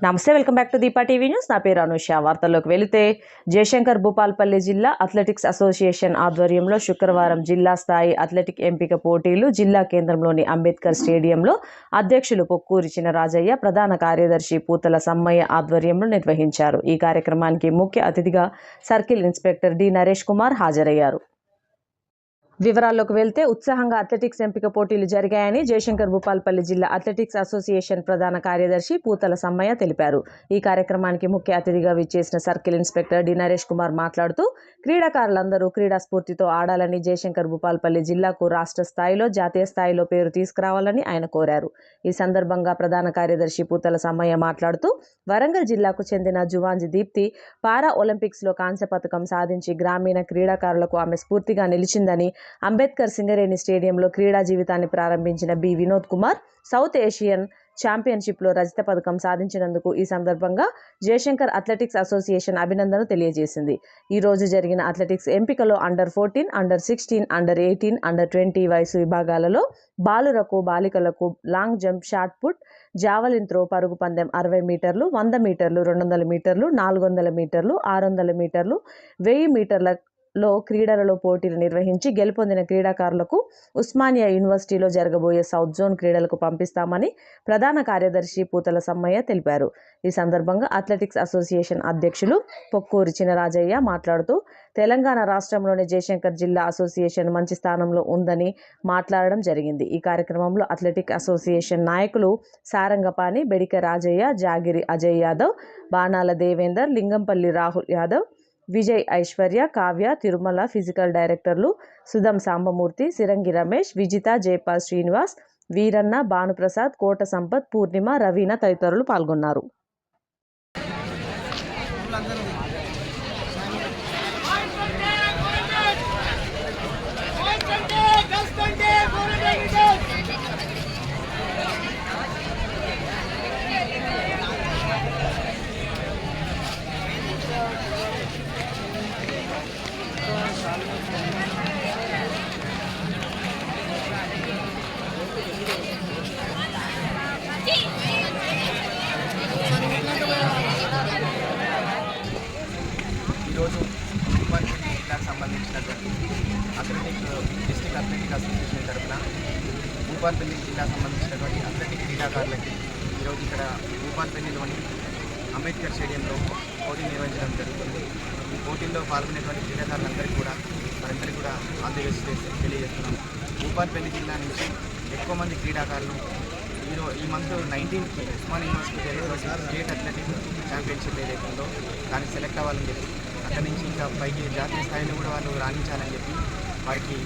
నమస్తే, welcome back to Deepa TV news. నా పేరు అనుష. వార్తల్లోకి వెళితే, జయశంకర్ భూపాల్పల్లి జిల్లా అథ్లెటిక్స్ అసోసియేషన్ ఆధ్వర్యంలో శుక్రవారం జిల్లా స్థాయి అథ్లెటిక్ ఎంపిక పోటీలు జిల్లా కేంద్రంలోని అంబేద్కర్ స్టేడియంలో అధ్యక్షులు పొక్కూరి చినరాజయ్య, ప్రధాన కార్యదర్శి పూతల సమ్మయ్య ఆధ్వర్యంలో నిర్వహించారు. ఈ కార్యక్రమానికి ముఖ్య అతిథిగా circle inspector D Naresh Kumar హాజరయ్యారు. వివరాల్లోకి వెళ్తే, ఉత్సాహంగా అథ్లెటిక్స్ ఎంపిక పోటీలు జరిగాయని జయశంకర్ భూపాల్పల్లి జిల్లా అథ్లెటిక్స్ అసోసియేషన్ ప్రధాన కార్యదర్శి పూతల సమ్మయ్య తెలిపారు. ఈ కార్యక్రమానికి ముఖ్య అతిథిగా విచ్చేసిన circle inspector D Naresh Kumar మాట్లాడుతూ, క్రీడాకారులందరూ క్రీడా స్ఫూర్తితో ఆడాలని, జయశంకర్ భూపాల్పల్లి జిల్లాకు రాష్ట్ర స్థాయిలో, జాతీయ స్థాయిలో పేరు తీసుకురావాలని ఆయన కోరారు. ఈ సందర్భంగా ప్రధాన కార్యదర్శి పూతల సమ్మయ్య మాట్లాడుతూ, వరంగల్ జిల్లాకు చెందిన జువాంజి దీప్తి పారా ఒలింపిక్స్లో కాంస్య పథకం సాధించి గ్రామీణ క్రీడాకారులకు ఆమె స్ఫూర్తిగా నిలిచిందని, అంబేద్కర్ సింగరేణి స్టేడియంలో క్రీడా జీవితాన్ని ప్రారంభించిన B Vinod Kumar south Asian ఛాంపియన్షిప్లో రజత పథకం సాధించినందుకు ఈ సందర్భంగా జయశంకర్ అథ్లెటిక్స్ అసోసియేషన్ అభినందనలు తెలియజేసింది. ఈ రోజు జరిగిన అథ్లెటిక్స్ ఎంపికలో అండర్-14, అండర్-16, అండర్-18, అండర్-20 వయసు విభాగాలలో బాలురకు, బాలికలకు long jump, shot put, javelin throw, పరుగు పందెం 60 మీటర్లు, 100 మీటర్లు, 200 మీటర్లు, 400 మీటర్లు, 600 మీటర్లు, 1000 మీటర్ల క్రీడలలో పోటీలు నిర్వహించి గెలుపొందిన క్రీడాకారులకు ఉస్మానియా యూనివర్సిటీలో జరగబోయే సౌత్ జోన్ క్రీడలకు పంపిస్తామని ప్రధాన కార్యదర్శి పూతల సమ్మయ్య తెలిపారు. ఈ సందర్భంగా అథ్లెటిక్స్ అసోసియేషన్ అధ్యక్షులు పొక్కూరి చినరాజయ్య మాట్లాడుతూ, తెలంగాణ రాష్ట్రంలోని జయశంకర్ జిల్లా అసోసియేషన్ మంచి స్థానంలో ఉందని మాట్లాడడం జరిగింది. ఈ కార్యక్రమంలో అథ్లెటిక్ అసోసియేషన్ నాయకులు సారంగపాణి, బెడిక రాజయ్య, జాగిరి అజయ్ యాదవ్, బాణాల దేవేందర్, లింగంపల్లి రాహుల్ యాదవ్, విజయ్, ఐశ్వర్య, కావ్య, తిరుమల, ఫిజికల్ డైరెక్టర్లు సుధం సాంబమూర్తి, సిరంగి రమేష్, విజిత, జయపాల్ శ్రీనివాస్, వీరన్న, భానుప్రసాద్, కోట సంపత్, పూర్ణిమ, రవీన తదితరులు పాల్గొన్నారు. ఈరోజు భూపాల్పల్లి జిల్లాకు సంబంధించినటువంటి డిస్ట్రిక్ట్ అథ్లెటిక్ అసోసియేషన్ తరఫున భూపాల్పల్లి జిల్లాకు సంబంధించినటువంటి అథ్లెటిక్ క్రీడాకారులకి ఈరోజు ఇక్కడ భూపాల్పల్లిలోని అంబేద్కర్ స్టేడియంలో పోటీలు నిర్వహించడం జరుగుతుంది. ఈ పోటీల్లో పాల్గొనేటువంటి క్రీడాకారులందరికీ కూడా ఆల్ ది బెస్ట్ తెలియజేస్తున్నాము. భూపాల్పల్లి జిల్లా నుంచి ఎక్కువ మంది క్రీడాకారులు ఈ మంత్ 19కి ఉస్మానియా యూనివర్సిటీ జరిగేటువంటి స్టేట్ అథ్లెటిక్ ఛాంపియన్షిప్ ఏదైతే ఉందో దానికి సెలెక్ట్ అవ్వాలని చెప్పి, అక్కడి నుంచి ఇంకా పైకి జాతీయ స్థాయిలో కూడా వాళ్ళు రాణించాలని చెప్పి వారికి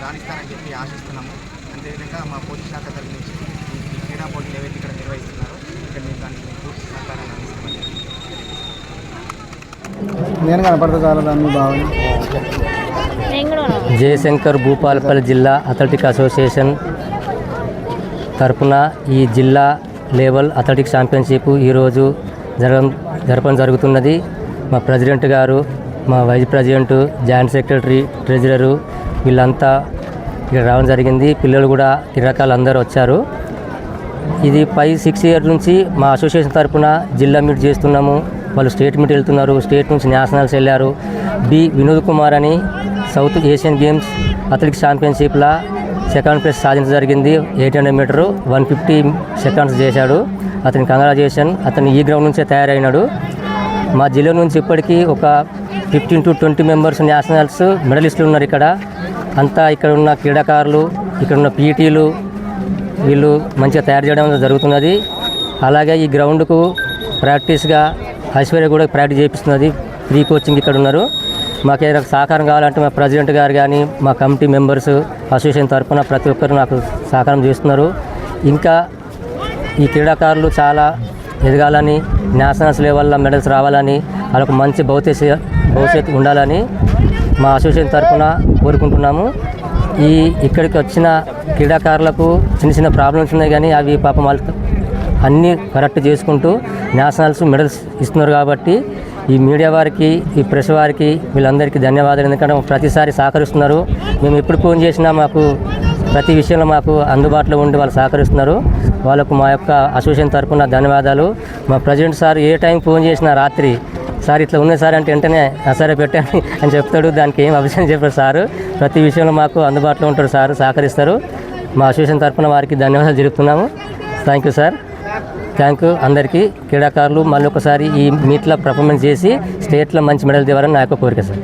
రాణిస్తారని చెప్పి ఆశిస్తున్నాము. అదేవిధంగా మా పోలీస్ శాఖ తరఫు నుంచి ఈ క్రీడా పోటీలు ఏవైతే ఇక్కడ నిర్వహిస్తున్నారో ఇక్కడ మేము దానికి పూర్తి సహకారాన్ని అందిస్తామని నేను కనపడతా చాలా దాన్ని బాగుంది. జయశంకర్ భూపాల్పల్లి జిల్లా అథ్లెటిక్ అసోసియేషన్ తరపున ఈ జిల్లా లెవెల్ అథ్లెటిక్స్ ఛాంపియన్షిప్ ఈరోజు జరపడం జరుగుతున్నది. మా ప్రెసిడెంట్ గారు, మా vice president, joint secretary, treasurer వీళ్ళంతా ఇక్కడ రావడం జరిగింది. పిల్లలు కూడా క్రీడాకారులు అందరూ వచ్చారు. ఇది 5-6 ఇయర్స్ నుంచి మా అసోసియేషన్ తరపున జిల్లా మీట్ చేస్తున్నాము. వాళ్ళు స్టేట్ మీట్ వెళ్తున్నారు, స్టేట్ నుంచి నేషనల్స్ వెళ్ళారు. బి వినోద్ కుమార్ అని సౌత్ ఏషియన్ గేమ్స్ అథ్లెటిక్స్ ఛాంపియన్షిప్లో సెకండ్ ప్లేస్ సాధించడం జరిగింది. 800 మీటరు 150 సెకండ్స్ చేశాడు. అతని కంగ్రాచులేషన్. అతను ఈ గ్రౌండ్ నుంచే తయారైనాడు. మా జిల్లా నుంచి ఇప్పటికీ ఒక 15 to 20 మెంబర్స్ నేషనల్స్ మెడలిస్టులు ఉన్నారు. ఇక్కడ ఉన్న క్రీడాకారులు, ఇక్కడ ఉన్న పీటీలు వీళ్ళు మంచిగా తయారు చేయడం జరుగుతున్నది. అలాగే ఈ గ్రౌండ్కు ప్రాక్టీస్గా ఐశ్వర్య కూడా ప్రాక్టీస్ చేపిస్తున్నది. ఫ్రీ కోచింగ్ ఇక్కడ ఉన్నారు. మాకు ఏదైనా సహకారం కావాలంటే మా ప్రెసిడెంట్ గారు కానీ, మా కమిటీ మెంబర్స్, అసోసియేషన్ తరఫున ప్రతి ఒక్కరు నాకు సహకారం చేస్తున్నారు. ఇంకా ఈ క్రీడాకారులు చాలా ఎదగాలని, నేషనల్స్ లెవెల్లో మెడల్స్ రావాలని, వాళ్ళకు మంచి భవిష్యత్తు ఉండాలని మా అసోసియేషన్ తరఫున కోరుకుంటున్నాము. ఇక్కడికి వచ్చిన క్రీడాకారులకు చిన్న చిన్న ప్రాబ్లమ్స్ ఉన్నాయి, కానీ అవి పాపం వాళ్ళు అన్నీ కరెక్ట్ చేసుకుంటూ నేషనల్స్ మెడల్స్ ఇస్తున్నారు. కాబట్టి ఈ మీడియా వారికి, ఈ ప్రెస్ వారికి వీళ్ళందరికీ ధన్యవాదాలు. ఎందుకంటే ప్రతిసారి సహకరిస్తున్నారు. మేము ఎప్పుడు ఫోన్ చేసినా మాకు ప్రతి విషయంలో మాకు అందుబాటులో ఉండి వాళ్ళు సహకరిస్తున్నారు. వాళ్ళకు మా యొక్క అసోసియేషన్ తరఫున ధన్యవాదాలు. మా ప్రెసిడెంట్ సార్ ఏ టైం ఫోన్ చేసినా రాత్రి సార్ ఇట్లా ఉన్నది సార్ అంటే వెంటనే సరే పెట్టండి అని చెప్తాడు. దానికి ఏం అభిషేకం చెప్పారు సారు. ప్రతి విషయంలో మాకు అందుబాటులో ఉంటారు సార్, సహకరిస్తారు. మా అసోసియేషన్ తరఫున వారికి ధన్యవాదాలు జరుపుతున్నాము. Thank you sir. Thank you అందరికీ. క్రీడాకారులు మళ్ళీ ఒకసారి ఈ మీట్లో పర్ఫార్మెన్స్ చేసి స్టేట్లో మంచి మెడల్ తేవాలని నా యొక్క కోరిక సార్.